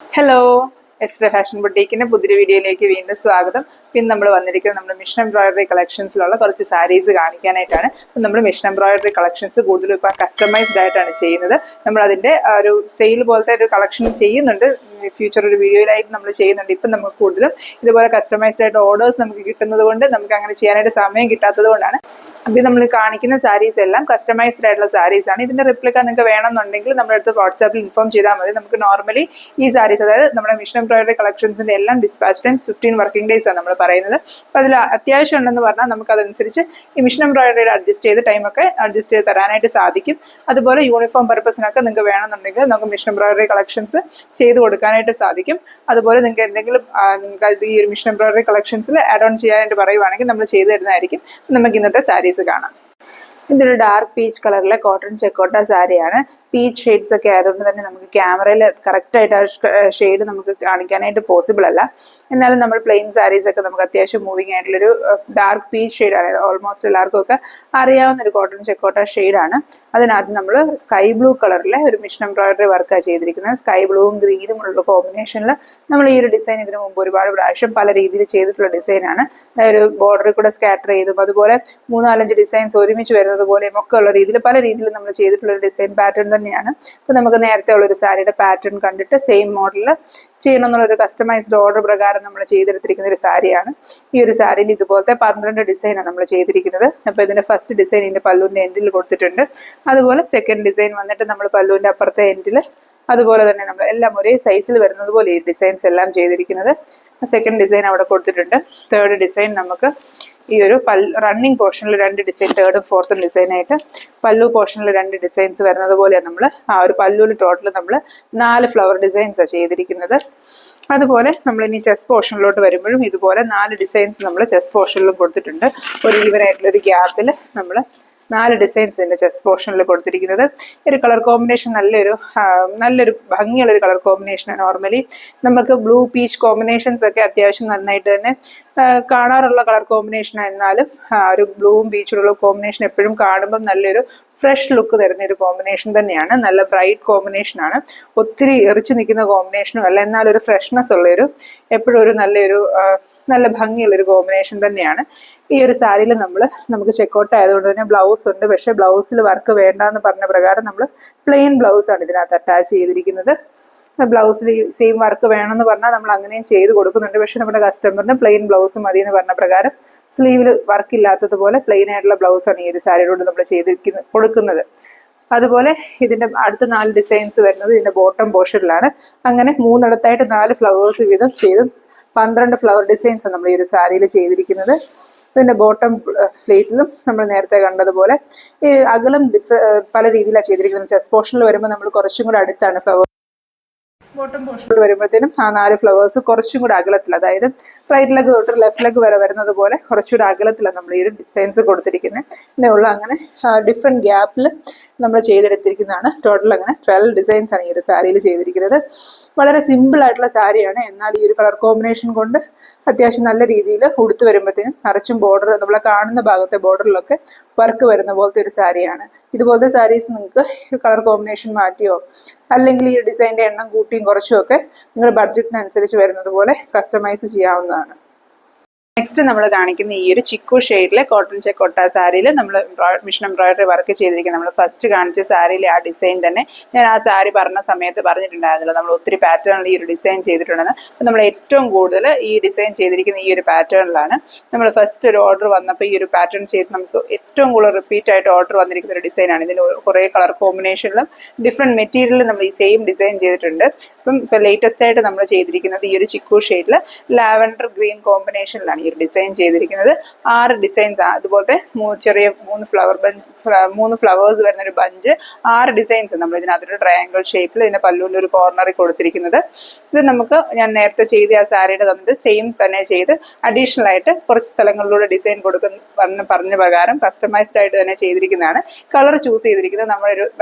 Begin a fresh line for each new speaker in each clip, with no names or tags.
Hello, Ezra fashion ബുട്ടീക്കിന്റെ പുതിയൊരു വീഡിയോയിലേക്ക് വീണ്ടും സ്വാഗതം. പിന്നെ നമ്മൾ വന്നിരിക്കുന്നത് നമ്മുടെ മിഷൻ എംബ്രോയിഡറി കളക്ഷൻസിലുള്ള കുറച്ച് സാരീസ് കാണിക്കാനായിട്ടാണ്. നമ്മൾ മിഷൻ എംബ്രോയിഡറി കളക്ഷൻസ് കൂടുതലും ഇപ്പം കസ്റ്റമൈസ്ഡ് ആയിട്ടാണ് ചെയ്യുന്നത്. നമ്മൾ അതിന്റെ ഒരു സെയിൽ പോലത്തെ ഒരു കളക്ഷൻ ചെയ്യുന്നുണ്ട്, ഫ്യൂച്ചർ ഒരു വീഡിയോയിലായിട്ട് നമ്മൾ ചെയ്യുന്നുണ്ട്. ഇപ്പം നമുക്ക് കൂടുതലും ഇതുപോലെ കസ്റ്റമൈസ്ഡ് ആയിട്ട് ഓർഡേഴ്സ് നമുക്ക് കിട്ടുന്നത് കൊണ്ട് നമുക്ക് അങ്ങനെ ചെയ്യാനായിട്ട് സമയം കിട്ടാത്തത് കൊണ്ടാണ്. അപ്പം നമ്മൾ കാണിക്കുന്ന സാരീസ് എല്ലാം കസ്റ്റമൈസ്ഡ് ആയിട്ടുള്ള സാരീസ് ആണ്. ഇതിന്റെ റിപ്ലിക്ക നിങ്ങൾക്ക് വേണമെന്നുണ്ടെങ്കിൽ നമ്മുടെ അടുത്ത് വാട്സാപ്പിൽ ഇൻഫോം ചെയ്താൽ മതി. നമുക്ക് നോർമലി ഈ സാരീസ്, അതായത് നമ്മുടെ മിഷൻ എംബ്രോയിഡറി കളക്ഷൻസിന്റെ എല്ലാം ഡിസ്പാച്ച് ടൈം 15 വർക്കിംഗ് ഡേയ്സ് ആണ് നമ്മൾ പറയുന്നത്. അപ്പോൾ അതിൽ അത്യാവശ്യം ഉണ്ടെന്ന് പറഞ്ഞാൽ നമുക്ക് അതനുസരിച്ച് ഈ മിഷൻ എംബ്രോയിഡറിയുടെ അഡ്ജസ്റ്റ് ചെയ്ത് ടൈമൊക്കെ അഡ്ജസ്റ്റ് ചെയ്ത് തരാനായിട്ട് സാധിക്കും. അതുപോലെ യൂണിഫോം പർപ്പസിനൊക്കെ നിങ്ങൾക്ക് വേണമെന്നുണ്ടെങ്കിൽ നമുക്ക് മിഷൻ എംബ്രോയിഡറി കളക്ഷൻസ് ചെയ്ത് കൊടുക്കാനായിട്ട് സാധിക്കും. അതുപോലെ നിങ്ങൾക്ക് എന്തെങ്കിലും ഈ ഒരു മിഷൻ എംബ്രോയിഡറി കളക്ഷൻസിൽ ആഡ് ഓൺ ചെയ്യാനായിട്ട് പറയുവാണെങ്കിൽ നമ്മൾ ചെയ്തു തരുന്നതായിരിക്കും. നമുക്ക് ഇന്നത്തെ സാരീസ് കാണാം. ഇതൊരു ഡാർക്ക് പീച്ച് കളറിലെ കോട്ടൺ ചെക്കോട്ട സാരിയാണ്. പീച്ച് ഷെയ്ഡ്സ് ഒക്കെ ആയതുകൊണ്ട് തന്നെ നമുക്ക് ക്യാമറയിൽ കറക്റ്റായിട്ട് ആ ഷെയ്ഡ് നമുക്ക് കാണിക്കാനായിട്ട് പോസിബിൾ അല്ല. എന്നാലും നമ്മൾ പ്ലെയിൻ സാരീസ് ഒക്കെ നമുക്ക് അത്യാവശ്യം മൂവിങ് ആയിട്ടുള്ളൊരു ഡാർക്ക് പീച്ച് ഷെയ്ഡാണ്. ഓൾമോസ്റ്റ് എല്ലാവർക്കും ഒക്കെ അറിയാവുന്ന ഒരു കോട്ടൺ ചെക്കോട്ട ഷെയ്ഡാണ്. അതിനകത്ത് നമ്മൾ സ്കൈ ബ്ലൂ കളറിലെ ഒരു മിഷൻ എംബ്രോയിഡറി വർക്കാണ് ചെയ്തിരിക്കുന്നത്. സ്കൈ ബ്ലൂവും ഗ്രീനും ഉള്ള കോമ്പിനേഷനിൽ നമ്മൾ ഈ ഒരു ഡിസൈൻ ഇതിനു മുമ്പ് ഒരുപാട് പ്രാവശ്യം പല രീതിയിൽ ചെയ്തിട്ടുള്ള ഡിസൈനാണ്. ഒരു ബോർഡറിൽ കൂടെ സ്കാറ്റർ ചെയ്തും അതുപോലെ 3-4 ഡിസൈൻസ് ഒരുമിച്ച് വരുന്നത് പോലെയും ഒക്കെ ഉള്ള രീതിയിൽ പല രീതിയിൽ നമ്മൾ ചെയ്തിട്ടുള്ള ഒരു ഡിസൈൻ പാറ്റേൺ തന്നെയാണ്. അപ്പോൾ നമുക്ക് നേരത്തെ ഉള്ള ഒരു സാരിയുടെ പാറ്റേൺ കണ്ടിട്ട് സെയിം മോഡലിൽ ചെയ്യണം എന്നുള്ളൊരു കസ്റ്റമൈസ്ഡ് ഓർഡർ പ്രകാരം നമ്മൾ ചെയ്തെടുത്തിരിക്കുന്ന ഒരു സാരിയാണ്. ഈ ഒരു സാരിയിൽ ഇതുപോലത്തെ 12 ഡിസൈനാണ് നമ്മൾ ചെയ്തിരിക്കുന്നത്. അപ്പോൾ ഇതിന്റെ ഫസ്റ്റ് ഡിസൈൻ ഇതിന്റെ പല്ലുവിന്റെ എൻഡിൽ കൊടുത്തിട്ടുണ്ട്. അതുപോലെ സെക്കൻഡ് ഡിസൈൻ വന്നിട്ട് നമ്മൾ പല്ലുവിന്റെ അപ്പുറത്തെ എൻഡിൽ, അതുപോലെ തന്നെ നമ്മൾ എല്ലാം ഒരേ സൈസിൽ വരുന്നത് പോലെ ഈ ഡിസൈൻസ് എല്ലാം ചെയ്തിരിക്കുന്നത്. സെക്കൻഡ് ഡിസൈൻ അവിടെ കൊടുത്തിട്ടുണ്ട്. തേർഡ് ഡിസൈൻ നമുക്ക് ഈ ഒരു റണ്ണിങ് പോർഷനിൽ 2 ഡിസൈൻ, തേർഡും ഫോർത്തും ഡിസൈനായിട്ട് പല്ലു പോർഷനിൽ 2 ഡിസൈൻസ് വരുന്നത് പോലെയാണ് നമ്മൾ ആ ഒരു പല്ലുവിൽ ടോട്ടൽ നമ്മൾ 4 ഫ്ലവർ ഡിസൈൻസാണ് ചെയ്തിരിക്കുന്നത്. അതുപോലെ നമ്മൾ ഇനി ചെസ്റ്റ് പോർഷനിലോട്ട് വരുമ്പോഴും ഇതുപോലെ 4 ഡിസൈൻസ് നമ്മൾ ചെസ്റ്റ് പോർഷനിലും കൊടുത്തിട്ടുണ്ട്. ഒരു ഈവൻ ആയിട്ടുള്ള ഒരു ഗ്യാപ്പിൽ നമ്മൾ 4 ഡിസൈൻസ് ഇതിന്റെ ചെസ്റ്റ് പോർഷനിൽ കൊടുത്തിരിക്കുന്നത്. ഒരു കളർ കോമ്പിനേഷൻ നല്ലൊരു ഭംഗിയുള്ളൊരു കളർ കോമ്പിനേഷനാണ്. നോർമലി നമുക്ക് ബ്ലൂ പീച്ച് കോമ്പിനേഷൻസ് ഒക്കെ അത്യാവശ്യം നന്നായിട്ട് തന്നെ കാണാറുള്ള കളർ കോമ്പിനേഷൻ. എന്നാലും ഒരു ബ്ലൂവും പീച്ചിലുള്ള കോമ്പിനേഷൻ എപ്പോഴും കാണുമ്പോൾ നല്ലൊരു ഫ്രഷ് ലുക്ക് തരുന്ന ഒരു കോമ്പിനേഷൻ തന്നെയാണ്. നല്ല ബ്രൈറ്റ് കോമ്പിനേഷൻ ആണ്. ഒത്തിരി എറിച്ചു നിൽക്കുന്ന കോമ്പിനേഷനും അല്ല, എന്നാൽ ഒരു ഫ്രഷ്നെസ് ഉള്ളൊരു, എപ്പോഴും ഒരു നല്ല ഭംഗിയുള്ളൊരു കോമ്പിനേഷൻ തന്നെയാണ്. ഈ ഒരു സാരിയിൽ നമുക്ക് ചെക്കൗട്ട് ആയതുകൊണ്ട് തന്നെ ബ്ലൗസ് ഉണ്ട്. പക്ഷേ ബ്ലൗസിൽ വർക്ക് വേണ്ടെന്ന് പറഞ്ഞ പ്രകാരം നമ്മൾ പ്ലെയിൻ ബ്ലൗസ് ആണ് ഇതിനകത്ത് അറ്റാച്ച് ചെയ്തിരിക്കുന്നത്. ബ്ലൗസിൽ സെയിം വർക്ക് വേണമെന്ന് പറഞ്ഞാൽ നമ്മൾ അങ്ങനെയും ചെയ്ത് കൊടുക്കുന്നുണ്ട്. പക്ഷെ നമ്മുടെ കസ്റ്റമറിന് പ്ലെയിൻ ബ്ലൗസ് മതി എന്ന് പറഞ്ഞ പ്രകാരം സ്ലീവിൽ വർക്ക് ഇല്ലാത്തതുപോലെ പ്ലെയിൻ ആയിട്ടുള്ള ബ്ലൗസാണ് ഈ ഒരു സാരിയോട് നമ്മൾ കൊടുക്കുന്നത്. അതുപോലെ ഇതിന്റെ അടുത്ത 4 ഡിസൈൻസ് വരുന്നത് ഇതിന്റെ ബോട്ടം പോർഷനിലാണ്. അങ്ങനെ 3 4 ഫ്ലവേഴ്സ് വീതം ചെയ്ത് 12 ഫ്ലവർ ഡിസൈൻസ് നമ്മൾ ഈ ഒരു സാരിയിൽ ചെയ്തിരിക്കുന്നത്. ഇതിന്റെ ബോട്ടം ഫ്ലേറ്റിലും നമ്മൾ നേരത്തെ കണ്ടതുപോലെ ഈ അകലം പല രീതിയിലാണ് ചെയ്തിരിക്കുന്നത്. ചെസ്റ്റ് പോർഷനിൽ വരുമ്പോൾ നമ്മൾ കുറച്ചും കൂടെ അടുത്താണ് ഫ്ലവർ. ബോട്ടം പോർഷനിൽ വരുമ്പോഴത്തേനും ആ 4 ഫ്ലവേഴ്സ് കുറച്ചും കൂടെ അകലത്തിൽ, അതായത് റൈറ്റ് ലെഗ് തൊട്ട് ലെഫ്റ്റ് ലെഗ് വരെ വരുന്നത് പോലെ കുറച്ചുകൂടെ അകലത്തിലാണ് നമ്മൾ ഈ ഒരു ഡിസൈൻസ് കൊടുത്തിരിക്കുന്നത്. ഇതേ ഉള്ളൂ. അങ്ങനെ ഡിഫറെൻറ്റ് ഗ്യാപ്പിൽ നമ്മൾ ചെയ്തെടുത്തിരിക്കുന്നതാണ്. ടോട്ടൽ അങ്ങനെ 12 ഡിസൈൻസ് ആണ് ഈ ഒരു സാരിയിൽ ചെയ്തിരിക്കുന്നത്. വളരെ സിമ്പിൾ ആയിട്ടുള്ള സാരിയാണ്. എന്നാൽ ഈ ഒരു കളർ കോമ്പിനേഷൻ കൊണ്ട് അത്യാവശ്യം നല്ല രീതിയിൽ ഉടുത്ത് വരുമ്പോഴത്തേനും നിറച്ചും ബോർഡർ, നമ്മളെ കാണുന്ന ഭാഗത്തെ ബോർഡറിലൊക്കെ വർക്ക് വരുന്ന പോലത്തെ ഒരു സാരിയാണ്. ഇതുപോലത്തെ സാരീസ് നിങ്ങൾക്ക് കളർ കോമ്പിനേഷൻ മാറ്റിയോ അല്ലെങ്കിൽ ഈ ഡിസൈൻ്റെ എണ്ണം കൂട്ടിയും കുറച്ചും ഒക്കെ നിങ്ങളുടെ ബഡ്ജറ്റിനനുസരിച്ച് വരുന്നത് പോലെ കസ്റ്റമൈസ് ചെയ്യാവുന്നതാണ്. നെക്സ്റ്റ് നമ്മൾ കാണിക്കുന്ന ഈ ഒരു ചിക്കു ഷെയ്ഡിലെ കോട്ടൺ ചെക്കോട്ട സാരിയിൽ നമ്മൾ മിഷൻ എംബ്രോയിഡറി വർക്ക് ചെയ്തിരിക്കുന്നത്. നമ്മൾ ഫസ്റ്റ് കാണിച്ച സാരിയിലെ ആ ഡിസൈൻ തന്നെ ഞാൻ ആ സാരി പറഞ്ഞ സമയത്ത് പറഞ്ഞിട്ടുണ്ടായിരുന്നില്ല, നമ്മൾ ഒത്തിരി പാറ്റേണിൽ ഈ ഒരു ഡിസൈൻ ചെയ്തിട്ടുണ്ടെന്ന്. അപ്പം നമ്മൾ ഏറ്റവും കൂടുതൽ ഈ ഡിസൈൻ ചെയ്തിരിക്കുന്ന ഈ ഒരു പാറ്റേണിലാണ്. നമ്മൾ ഫസ്റ്റ് ഒരു ഓർഡർ വന്നപ്പോൾ ഈ ഒരു പാറ്റേൺ ചെയ്ത് നമുക്ക് ഏറ്റവും കൂടുതൽ റിപ്പീറ്റ് ആയിട്ട് ഓർഡർ വന്നിരിക്കുന്ന ഒരു ഡിസൈനാണ്. ഇതിൽ കുറേ കളർ കോമ്പിനേഷനിലും ഡിഫറെൻറ്റ് മെറ്റീരിയലിലും നമ്മൾ ഈ സെയിം ഡിസൈൻ ചെയ്തിട്ടുണ്ട്. അപ്പം ഇപ്പോൾ ലേറ്റസ്റ്റ് ആയിട്ട് നമ്മൾ ചെയ്തിരിക്കുന്നത് ഈ ഒരു ചിക്കു ഷെയ്ഡിൽ ലാവൻഡർ ഗ്രീൻ കോമ്പിനേഷനിലാണ് ഈ ഒരു ഡിസൈൻ ചെയ്തിരിക്കുന്നത്. 6 ഡിസൈൻസ്, അതുപോലത്തെ ചെറിയ 3 ഫ്ലവേഴ്സ് വരുന്ന ഒരു ബഞ്ച്, 6 ഡിസൈൻസ് നമ്മൾ ഇതിനകത്തൊരു ട്രയാങ്കിൾ ഷേപ്പിൽ ഇതിന്റെ പല്ലുവിൻ്റെ ഒരു കോർണറിൽ കൊടുത്തിരിക്കുന്നത്. ഇത് നമുക്ക് ഞാൻ നേരത്തെ ചെയ്ത ആ സാരിയുടെ തന്നത് സെയിം തന്നെ ചെയ്ത് അഡീഷണൽ ആയിട്ട് കുറച്ച് സ്ഥലങ്ങളിലൂടെ ഡിസൈൻ പറഞ്ഞ പ്രകാരം കസ്റ്റമൈസ്ഡ് ആയിട്ട് തന്നെ ചെയ്തിരിക്കുന്നതാണ്. കളർ ചൂസ് ചെയ്തിരിക്കുന്നത്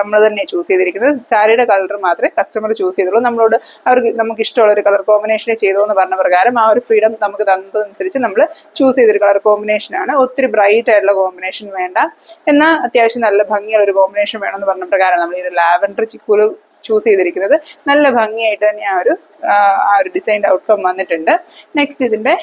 നമ്മൾ തന്നെ ചൂസ് ചെയ്തിരിക്കുന്നത്. സാരിയുടെ കളർ മാത്രമേ കസ്റ്റമർ ചൂസ് ചെയ്തുള്ളൂ. നമുക്ക് ഇഷ്ടമുള്ള ഒരു കളർ കോമ്പിനേഷൻ ചെയ്തോ എന്ന് പറഞ്ഞ പ്രകാരം ആ ഒരു ഫ്രീഡം നമുക്ക് തന്നതനുസരിച്ച് നമ്മൾ ചൂസ് ചെയ്തൊരു കളർ കോമ്പിനേഷനാണ്. ഒത്തിരി ബ്രൈറ്റ് ആയിട്ടുള്ള കോമ്പിനേഷൻ വേണ്ട, എന്നാൽ അത്യാവശ്യം നല്ല ഭംഗിയുള്ള ഒരു കോമ്പിനേഷൻ വേണമെന്ന് പറഞ്ഞ പ്രകാരം നമ്മൾ ഈ ഒരു ലാവൻഡർ ചിക്കുല് ചൂസ് ചെയ്തിരിക്കുന്നത്. നല്ല ഭംഗിയായിട്ട് തന്നെ ആ ഒരു ആ ഒരു ഡിസൈൻ്റെ ഔട്ട്കം വന്നിട്ടുണ്ട്. നെക്സ്റ്റ് ഇതിൻ്റെ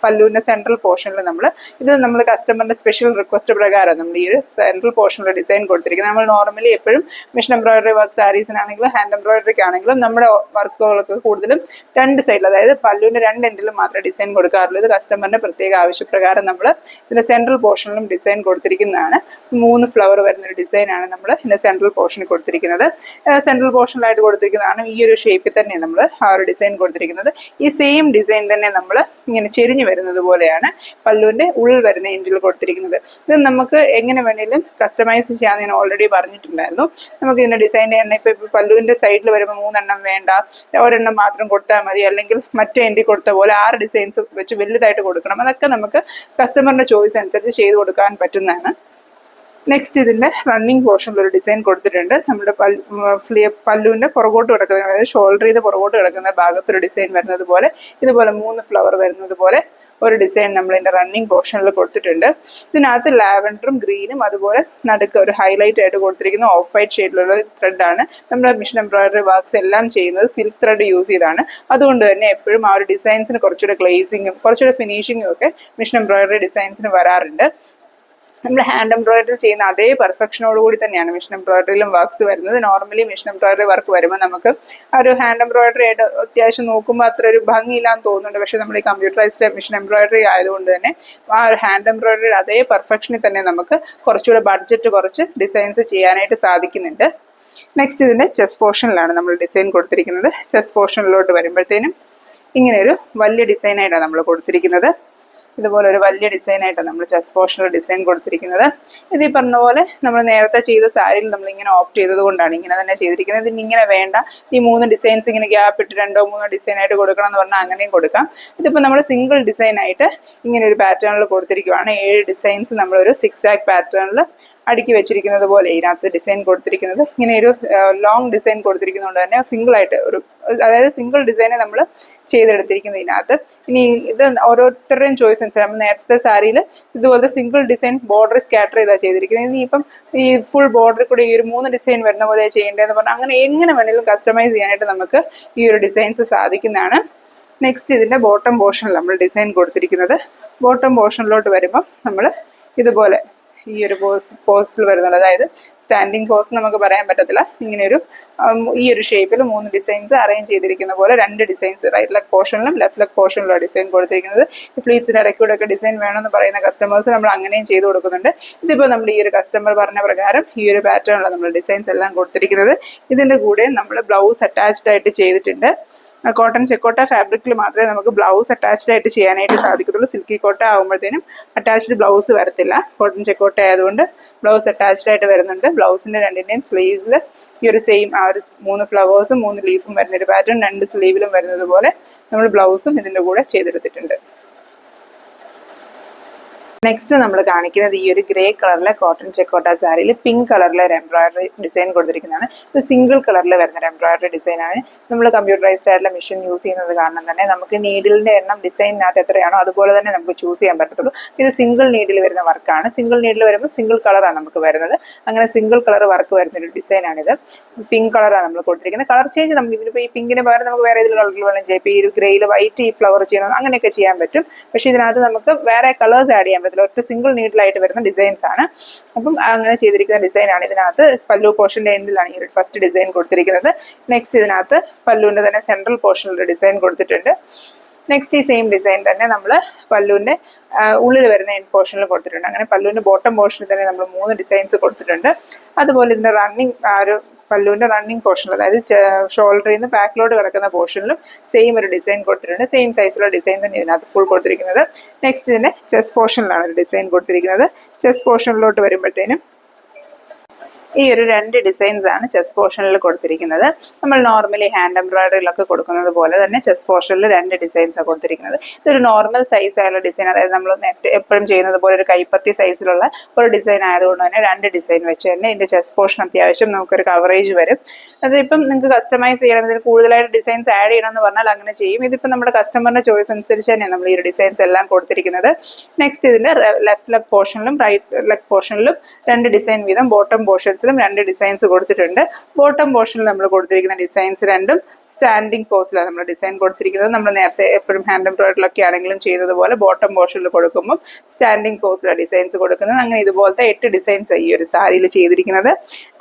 പല്ലുവിൻ്റെ സെൻട്രൽ പോർഷനിൽ നമ്മൾ കസ്റ്റമറിൻ്റെ സ്പെഷ്യൽ റിക്വസ്റ്റ് പ്രകാരം നമ്മൾ ഈ ഒരു സെൻട്രൽ പോർഷനിൽ ഡിസൈൻ കൊടുത്തിരിക്കുന്നത്. നമ്മൾ നോർമലി എപ്പോഴും മെഷീൻ എംബ്രോയിഡറി വർക്ക് സാരീസിനാണെങ്കിലും ഹാൻഡ് എംബ്രോയിഡറിക്ക് ആണെങ്കിലും നമ്മുടെ വർക്കുകളൊക്കെ കൂടുതലും രണ്ട് സൈഡിൽ, അതായത് പല്ലുവിൻ്റെ രണ്ട് എൻഡിലും മാത്രമേ ഡിസൈൻ കൊടുക്കാറുള്ളൂ. ഇത് കസ്റ്റമറിൻ്റെ പ്രത്യേക ആവശ്യപ്രകാരം നമ്മൾ ഇതിൻ്റെ സെൻട്രൽ പോർഷനിലും ഡിസൈൻ കൊടുത്തിരിക്കുന്നതാണ്. 3 ഫ്ലവർ വരുന്നൊരു ഡിസൈനാണ് നമ്മൾ ഇതിൻ്റെ സെൻട്രൽ പോർഷനിൽ കൊടുത്തിരിക്കുന്നത്. സെൻട്രൽ പോർഷനിലായിട്ട് കൊടുത്തിരിക്കുന്നതാണ് ഈ ഒരു ഷേപ്പിൽ തന്നെ നമ്മൾ ആ ഒരു ഡിസൈൻ കൊടുത്തിരിക്കുന്നത്. ഈ സെയിം ഡിസൈൻ തന്നെ നമ്മൾ ഇങ്ങനെ ചെരിഞ്ഞു വരുന്നത് പോലെയാണ് പല്ലുവിൻ്റെ ഉള്ളിൽ വരുന്ന എൻഡിൽ കൊടുത്തിരിക്കുന്നത്. ഇത് നമുക്ക് എങ്ങനെ വേണമെങ്കിലും കസ്റ്റമൈസ് ചെയ്യാൻ ഞാൻ ഓൾറെഡി പറഞ്ഞിട്ടുണ്ടായിരുന്നു. നമുക്ക് ഇതിൻ്റെ ഡിസൈൻ തന്നെ ഇപ്പോൾ പല്ലുവിൻ്റെ സൈഡിൽ വരുമ്പോൾ 3 എണ്ണം വേണ്ട, ഒരെണ്ണം മാത്രം കൊടുത്താൽ മതി, അല്ലെങ്കിൽ മറ്റേ എൻഡിൽ കൊടുത്ത പോലെ 6 ഡിസൈൻസ് വെച്ച് വലുതായിട്ട് കൊടുക്കണം. അതൊക്കെ നമുക്ക് കസ്റ്റമറിൻ്റെ ചോയ്സ് അനുസരിച്ച് ചെയ്ത് കൊടുക്കാൻ പറ്റുന്നതാണ്. നെക്സ്റ്റ് ഇതിൻ്റെ റണ്ണിങ് പോർഷനിൽ ഒരു ഡിസൈൻ കൊടുത്തിട്ടുണ്ട്. നമ്മുടെ പല്ലുവിൻ്റെ പുറകോട്ട് കിടക്കുന്ന, അതായത് ഷോൾഡർ ചെയ്ത് പുറകോട്ട് കിടക്കുന്ന ഭാഗത്തൊരു ഡിസൈൻ വരുന്നത് പോലെ, ഇതുപോലെ 3 ഫ്ലവർ വരുന്നത് പോലെ ഒരു ഡിസൈൻ നമ്മൾ ഇതിൻ്റെ റണ്ണിങ് പോർഷനിൽ കൊടുത്തിട്ടുണ്ട്. ഇതിനകത്ത് ലാവൻഡറും ഗ്രീനും അതുപോലെ നടുക്ക് ഒരു ഹൈലൈറ്റ് ആയിട്ട് കൊടുത്തിരിക്കുന്ന ഓഫ് വൈറ്റ് ഷെയ്ഡിലുള്ള ത്രെഡാണ്. നമ്മുടെ മെഷീൻ എംബ്രോയിഡറി വർക്ക്സ് എല്ലാം ചെയ്യുന്നത് സിൽക്ക് ത്രെഡ് യൂസ് ചെയ്താണ്. അതുകൊണ്ട് തന്നെ എപ്പോഴും ആ ഒരു ഡിസൈൻസിന് കുറച്ചുകൂടെ ഗ്ലേസിങ്ങും കുറച്ചുകൂടെ ഫിനിഷിങ്ങും ഒക്കെ മെഷീൻ എംബ്രോയിഡറി ഡിസൈൻസിന് വരാറുണ്ട്. നമ്മൾ ഹാൻഡ് എംബ്രോയിഡറി ചെയ്യുന്ന അതേ പെർഫെക്ഷനോടുകൂടി തന്നെയാണ് മെഷീൻ എംബ്രോയിഡറിയിലും വർക്ക്സ് വരുന്നത്. നോർമലി മെഷീൻ എംബ്രോയിഡറി വർക്ക് വരുമ്പോൾ നമുക്ക് ആ ഒരു ഹാൻഡ് എംബ്രോയിഡറി ആയിട്ട് അത്യാവശ്യം നോക്കുമ്പോൾ അത്ര ഒരു ഭംഗിയില്ലാന്ന് തോന്നുന്നുണ്ട്. പക്ഷേ നമ്മൾ ഈ കമ്പ്യൂട്ടറൈസ്ഡ് മെഷീൻ എംബ്രോയിഡറി ആയതുകൊണ്ട് തന്നെ ആ ഒരു ഹാൻഡ് എംബ്രോയിഡറിയുടെ അതേ പെർഫെക്ഷനിൽ തന്നെ നമുക്ക് കുറച്ചുകൂടെ ബഡ്ജറ്റ് കുറച്ച് ഡിസൈൻസ് ചെയ്യാനായിട്ട് സാധിക്കുന്നുണ്ട്. നെക്സ്റ്റ് ഇതിൻ്റെ ചെസ്റ്റ് പോർഷനിലാണ് നമ്മൾ ഡിസൈൻ കൊടുത്തിരിക്കുന്നത്. ചെസ്റ്റ് പോർഷനിലോട്ട് വരുമ്പോഴത്തേനും ഇങ്ങനെ ഒരു വലിയ ഡിസൈനായിട്ടാണ് നമ്മൾ കൊടുത്തിരിക്കുന്നത്. ഇതുപോലെ ഒരു വലിയ ഡിസൈനായിട്ടാണ് നമ്മൾ ചെസ്റ്റ് പോർഷനിൽ ഡിസൈൻ കൊടുത്തിരിക്കുന്നത്. ഇത് ഈ പറഞ്ഞ പോലെ നമ്മൾ നേരത്തെ ചെയ്ത സാരിയിൽ നമ്മൾ ഇങ്ങനെ ഓപ്റ്റ് ചെയ്തത് കൊണ്ടാണ് ഇങ്ങനെ തന്നെ ചെയ്തിരിക്കുന്നത്. ഇതിന് ഇങ്ങനെ വേണ്ട, ഈ 3 ഡിസൈൻസ് ഇങ്ങനെ ഗ്യാപ്പ് ഇട്ട് 2-3 ഡിസൈനായിട്ട് കൊടുക്കണം എന്ന് പറഞ്ഞാൽ അങ്ങനെയും കൊടുക്കാം. ഇതിപ്പോൾ നമ്മൾ സിംഗിൾ ഡിസൈനായിട്ട് ഇങ്ങനെ ഒരു പാറ്റേണിൽ കൊടുത്തിരിക്കുകയാണ്. 7 ഡിസൈൻസ് നമ്മളൊരു 6 ആക്ക് പാറ്റേണിൽ അടുക്കി വെച്ചിരിക്കുന്നത് പോലെ ഇതിനകത്ത് ഡിസൈൻ കൊടുത്തിരിക്കുന്നത്. ഇങ്ങനെ ഒരു ലോങ് ഡിസൈൻ കൊടുത്തിരിക്കുന്നതുകൊണ്ട് തന്നെ സിംഗിളായിട്ട് അതായത് സിംഗിൾ ഡിസൈനെ നമ്മൾ ചെയ്തെടുത്തിരിക്കുന്നത് ഇതിനകത്ത്. ഇനി ഇത് ഓരോരുത്തരുടെയും ചോയ്സ് അനുസരിച്ച് നമ്മൾ നേരത്തെ സാരിയിൽ ഇതുപോലത്തെ സിംഗിൾ ഡിസൈൻ ബോർഡർ സ്കാറ്റർ ചെയ്താണ് ചെയ്തിരിക്കുന്നത്. ഇനിയിപ്പം ഈ ഫുൾ ബോർഡറിൽ കൂടി ഈ ഒരു 3 ഡിസൈൻ വരുന്ന പോലെ ചെയ്യേണ്ടതെന്ന് പറഞ്ഞാൽ അങ്ങനെ എങ്ങനെ വേണമെങ്കിലും കസ്റ്റമൈസ് ചെയ്യാനായിട്ട് നമുക്ക് ഈ ഒരു ഡിസൈൻസ് സാധിക്കുന്നതാണ്. നെക്സ്റ്റ് ഇതിൻ്റെ ബോട്ടം പോർഷനിൽ നമ്മൾ ഡിസൈൻ കൊടുത്തിരിക്കുന്നത്. ബോട്ടം പോർഷനിലോട്ട് വരുമ്പോൾ നമ്മൾ ഇതുപോലെ ഈ ഒരു പോസ്റ്റിൽ വരുന്നുണ്ട്, അതായത് സ്റ്റാൻഡിങ് പോസ് നമുക്ക് പറയാൻ പറ്റത്തില്ല. ഇങ്ങനെ ഒരു ഈ ഒരു ഷേപ്പിൽ 3 ഡിസൈൻസ് അറേഞ്ച് ചെയ്തിരിക്കുന്ന പോലെ 2 ഡിസൈൻസ് റൈറ്റ് ലെഗ് പോർഷനിലും ലെഫ്റ്റ് ലെഗ് പോർഷനിലും ഡിസൈൻ കൊടുത്തിരിക്കുന്നത്. ഫ്ലീറ്റ്സിന്റെ ഇടയ്ക്കൂടെ ഒക്കെ ഡിസൈൻ വേണമെന്ന് പറയുന്ന കസ്റ്റമേഴ്സ് നമ്മൾ അങ്ങനെയും ചെയ്ത് കൊടുക്കുന്നുണ്ട്. ഇതിപ്പോൾ നമ്മൾ ഈ ഒരു കസ്റ്റമർ പറഞ്ഞ പ്രകാരം ഈ ഒരു പാറ്റേണിലാണ് നമ്മൾ ഡിസൈൻസ് എല്ലാം കൊടുത്തിരിക്കുന്നത്. ഇതിന്റെ കൂടെ നമ്മൾ ബ്ലൗസ് അറ്റാച്ച്ഡ് ആയിട്ട് ചെയ്തിട്ടുണ്ട്. കോട്ടൺ ചെക്കോട്ട ഫാബ്രിക്കിൽ മാത്രമേ നമുക്ക് ബ്ലൗസ് അറ്റാച്ച്ഡ് ആയിട്ട് ചെയ്യാനായിട്ട് സാധിക്കത്തുള്ളൂ. സിൽക്കി കോട്ട ആകുമ്പോഴത്തേനും അറ്റാച്ച്ഡ് ബ്ലൗസ് വരത്തില്ല. കോട്ടൺ ചെക്കോട്ട ആയതുകൊണ്ട് ബ്ലൗസ് അറ്റാച്ച്ഡ് ആയിട്ട് വരുന്നുണ്ട്. ബ്ലൗസിന്റെ 2ന്റെയും സ്ലീവ്സിൽ ഈ ഒരു സെയിം ആ ഒരു 3 ഫ്ലവേഴ്സും 3 ലീഫും വരുന്നൊരു പാറ്റേൺ 2 സ്ലീവിലും വരുന്നത് പോലെ നമ്മൾ ബ്ലൗസും ഇതിന്റെ കൂടെ ചെയ്തെടുത്തിട്ടുണ്ട്. നെക്സ്റ്റ് നമ്മൾ കാണിക്കുന്നത് ഈ ഒരു ഗ്രേ കളറിലെ കോട്ടൺ ചെക്കോട്ട സാരിയിൽ പിങ്ക് കളറിലെ ഒരു എംബ്രോയിഡറി ഡിസൈൻ കൊടുത്തിരിക്കുന്നതാണ്. ഇത് സിംഗിൾ കളറിൽ വരുന്ന ഒരു എംബ്രോയിഡറി ഡിസൈനാണ്. നമ്മൾ കമ്പ്യൂട്ടറൈസ്ഡ് ആയിട്ടുള്ള മെഷീൻ യൂസ് ചെയ്യുന്നത് കാരണം തന്നെ നമുക്ക് നീഡിലിന്റെ എണ്ണം ഡിസൈനിനകത്ത് എത്രയാണോ അതുപോലെ തന്നെ നമുക്ക് ചൂസ് ചെയ്യാൻ പറ്റത്തുള്ളൂ. ഇത് സിംഗിൾ നീഡിൽ വരുന്ന വർക്കാണ്. സിംഗിൾ നീഡിൽ വരുമ്പോൾ സിംഗിൾ കളറാണ് നമുക്ക് വരുന്നത്. അങ്ങനെ സിംഗിൾ കളർ വർക്ക് വരുന്ന ഒരു ഡിസൈനാണിത്. പിങ്ക് കളറാണ് നമ്മൾ കൊടുത്തിരിക്കുന്നത്. കളർ ചേഞ്ച് നമുക്ക് ഇതിനിപ്പോൾ ഈ പിങ്കിന് പകരം നമുക്ക് വേറെ ഏതെങ്കിലും കളറിൽ വേണം ചെയ്യാം. ഇപ്പോൾ ഈ ഒരു ഗ്രേയിൽ വൈറ്റ് ഈ ഫ്ലവർ ചെയ്യണം അങ്ങനെയൊക്കെ ചെയ്യാൻ പറ്റും. പക്ഷേ ഇതിനകത്ത് നമുക്ക് വേറെ കളേഴ്സ് ആഡ് ചെയ്യാൻ പറ്റും. ഒറ്റ സിംഗിൾ നീഡിലായിട്ട് വരുന്ന ഡിസൈൻസ് ആണ്. അപ്പം അങ്ങനെ ചെയ്തിരിക്കുന്ന ഡിസൈനാണ്. ഇതിനകത്ത് പല്ലു പോർഷന്റെ എൻഡിലാണ് ഈ ഒരു ഫസ്റ്റ് ഡിസൈൻ കൊടുത്തിരിക്കുന്നത്. നെക്സ്റ്റ് ഇതിനകത്ത് പല്ലുവിന്റെ തന്നെ സെൻട്രൽ പോർഷനിൽ ഡിസൈൻ കൊടുത്തിട്ടുണ്ട്. നെക്സ്റ്റ് ഈ സെയിം ഡിസൈൻ തന്നെ നമ്മൾ പല്ലുവിന്റെ ഉള്ളിൽ വരുന്ന എൻഡ് പോർഷനിൽ കൊടുത്തിട്ടുണ്ട്. അങ്ങനെ പല്ലുവിന്റെ ബോട്ടം പോർഷനിൽ തന്നെ നമ്മൾ 3 ഡിസൈൻസ് കൊടുത്തിട്ടുണ്ട്. അതുപോലെ ഇതിന്റെ റണ്ണിങ് ആ ഒരു പല്ലുവിന്റെ റണ്ണിങ് പോർഷൻ, അതായത് ഷോൾഡറിൽ നിന്ന് ബാക്കിലോട്ട് കിടക്കുന്ന പോർഷനിലും സെയിം ഒരു ഡിസൈൻ കൊടുത്തിട്ടുണ്ട്. സെയിം സൈസിലുള്ള ഡിസൈൻ തന്നെ ഇതിനകത്ത് ഫുൾ കൊടുത്തിരിക്കുന്നത്. നെക്സ്റ്റ് ഇതിന്റെ ചെസ്റ്റ് പോർഷനിലാണ് ഒരു ഡിസൈൻ കൊടുത്തിരിക്കുന്നത്. ചെസ്റ്റ് പോർഷനിലോട്ട് വരുമ്പോഴത്തേനും ഈ ഒരു 2 ഡിസൈൻസ് ആണ് ചെസ്റ്റ് പോർഷനിൽ കൊടുത്തിരിക്കുന്നത്. നമ്മൾ നോർമലി ഹാൻഡ് എംബ്രോയിഡറിയിലൊക്കെ കൊടുക്കുന്നത് പോലെ തന്നെ ചെസ്റ്റ് പോർഷനിൽ 2 ഡിസൈൻസ് ആണ് കൊടുത്തിരിക്കുന്നത്. ഇതൊരു നോർമൽ സൈസ് ആയുള്ള ഡിസൈൻ, അതായത് നമ്മൾ നേരത്തെ എപ്പോഴും ചെയ്യുന്നത് പോലെ ഒരു കൈപ്പത്തി സൈസിലുള്ള ഒരു ഡിസൈൻ ആയതുകൊണ്ട് തന്നെ 2 ഡിസൈൻ വെച്ച് തന്നെ ഇതിന്റെ ചെസ്റ്റ് പോർഷൻ അത്യാവശ്യം നമുക്കൊരു കവറേജ് വരും. അതിപ്പം നിങ്ങൾക്ക് കസ്റ്റമൈസ് ചെയ്യണം, ഇതിൽ കൂടുതലായിട്ട് ഡിസൈൻസ് ആഡ് ചെയ്യണം എന്ന് പറഞ്ഞാൽ അങ്ങനെ ചെയ്യും. ഇതിപ്പോൾ നമ്മുടെ കസ്റ്റമറിന്റെ ചോയ്സ് അനുസരിച്ച് തന്നെയാണ് നമ്മൾ ഈ ഒരു ഡിസൈൻസ് എല്ലാം കൊടുത്തിരിക്കുന്നത്. നെക്സ്റ്റ് ഇതിന്റെ ലെഫ്റ്റ് ലെഗ് പോർഷനിലും റൈറ്റ് ലെഗ് പോർഷനിലും 2 ഡിസൈൻ വീതം, ബോട്ടം പോർഷൻസിലും 2 ഡിസൈൻസ് കൊടുത്തിട്ടുണ്ട്. ബോട്ടം പോർഷനിൽ നമ്മൾ കൊടുത്തിരിക്കുന്ന ഡിസൈൻസ് രണ്ടും സ്റ്റാൻഡിംഗ് പോസിലാണ് നമ്മൾ ഡിസൈൻ കൊടുത്തിരിക്കുന്നത്. നമ്മൾ നേരത്തെ എപ്പോഴും ഹാൻഡ് എംബ്രോയിഡറിലൊക്കെ ആണെങ്കിലും ചെയ്തതുപോലെ ബോട്ടം പോർഷനിൽ കൊടുക്കുമ്പോൾ സ്റ്റാൻഡിംഗ് പോസിലാണ് ഡിസൈൻസ് കൊടുക്കുന്നത്. അങ്ങനെ ഇതുപോലത്തെ 8 ഡിസൈൻസ് ഈ ഒരു സാരിയിൽ ചെയ്തിരിക്കുന്നത്.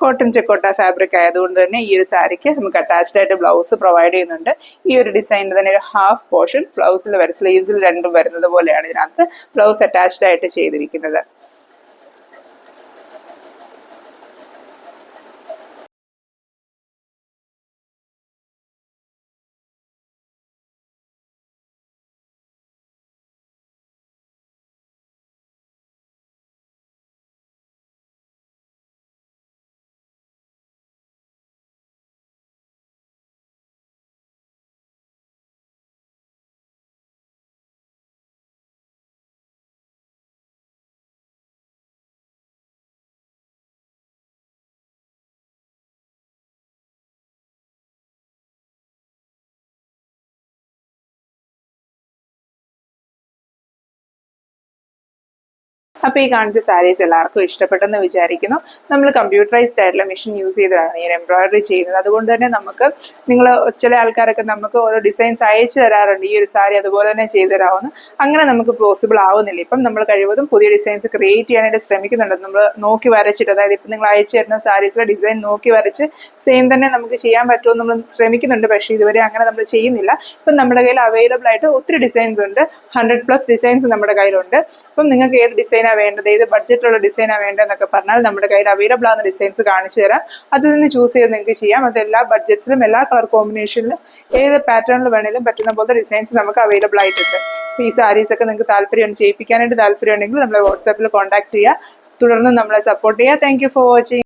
കോട്ടൺ ചെക്കോട്ട ഫാബ്രിക് ആയതുകൊണ്ട് തന്നെ ഈ ഒരു സാരിക്ക് നമുക്ക് അറ്റാച്ച്ഡ് ആയിട്ട് ബ്ലൗസ് പ്രൊവൈഡ് ചെയ്യുന്നുണ്ട്. ഈ ഒരു ഡിസൈനിൽ തന്നെ ഒരു ഹാഫ് പോർഷൻ ബ്ലൗസിൽ വരും, സ്ലീവ്സിൽ രണ്ടും വരുന്നത് പോലെയാണ് ഇതിനകത്ത് ബ്ലൗസ് അറ്റാച്ച്ഡ് ആയിട്ട് ചെയ്തിരിക്കുന്നത്. അപ്പോൾ ഈ കാണിച്ച സാരീസ് എല്ലാവർക്കും ഇഷ്ടപ്പെട്ടെന്ന് വിചാരിക്കുന്നു. നമ്മൾ കമ്പ്യൂട്ടറൈസ്ഡ് ആയിട്ടുള്ള മെഷീൻ യൂസ് ചെയ്താണ് ഈ എംബ്രോയിഡറി ചെയ്യുന്നത്. അതുകൊണ്ട് തന്നെ നമുക്ക് നിങ്ങൾ ചില ആൾക്കാരൊക്കെ നമുക്ക് ഓരോ ഡിസൈൻസ് അയച്ചു തരാറുണ്ട്, ഈ ഒരു സാരി അതുപോലെ തന്നെ ചെയ്തു തരാമെന്ന്. അങ്ങനെ നമുക്ക് പോസിബിൾ ആവുന്നില്ല. ഇപ്പം നമ്മൾ കഴിവതും പുതിയ ഡിസൈൻസ് ക്രിയേറ്റ് ചെയ്യാനായിട്ട് ശ്രമിക്കുന്നുണ്ട്. നമ്മൾ നോക്കി വരച്ചിട്ട്, അതായത് ഇപ്പം നിങ്ങൾ അയച്ചു തരുന്ന സാരീസിലെ ഡിസൈൻ നോക്കി വരച്ച് സെയിം തന്നെ നമുക്ക് ചെയ്യാൻ പറ്റുമോ നമ്മൾ ശ്രമിക്കുന്നുണ്ട്. പക്ഷേ ഇതുവരെ അങ്ങനെ നമ്മൾ ചെയ്യുന്നില്ല. ഇപ്പം നമ്മുടെ കയ്യിൽ അവൈലബിൾ ആയിട്ട് ഒത്തിരി ഡിസൈൻസ് ഉണ്ട്, 100+ ഡിസൈൻസ് നമ്മുടെ കയ്യിലുണ്ട്. അപ്പം നിങ്ങൾക്ക് ഏത് ഡിസൈനാണ് വേണ്ടത്, ഏത് ബഡ്ജറ്റിലുള്ള ഡിസൈനാണ് വേണ്ടതെന്നൊക്കെ പറഞ്ഞാൽ നമ്മുടെ കയ്യിൽ അവൈലബിൾ ആകുന്ന ഡിസൈൻസ് കാണിച്ചു തരാം. അതിൽ നിന്ന് ചൂസ് ചെയ്ത് നിങ്ങൾക്ക് ചെയ്യാം. അത് എല്ലാ ബഡ്ജറ്റ്സിലും എല്ലാ കളർ കോമ്പിനേഷനിലും ഏത് പാറ്റേണിൽ വേണമെങ്കിലും പറ്റുന്ന പോലത്തെ ഡിസൈൻസ് നമുക്ക് അവൈലബിൾ ആയിട്ടുണ്ട്. ഈ സാരീസ് ഒക്കെ നിങ്ങൾക്ക് താല്പര്യമാണ്, ചെയ്യിപ്പിക്കാനായിട്ട് താല്പര്യമുണ്ടെങ്കിൽ നമ്മളെ വാട്സാപ്പിൽ കോൺടാക്ട് ചെയ്യുക. തുടർന്ന് നമ്മളെ സപ്പോർട്ട് ചെയ്യുക. Thank you for watching.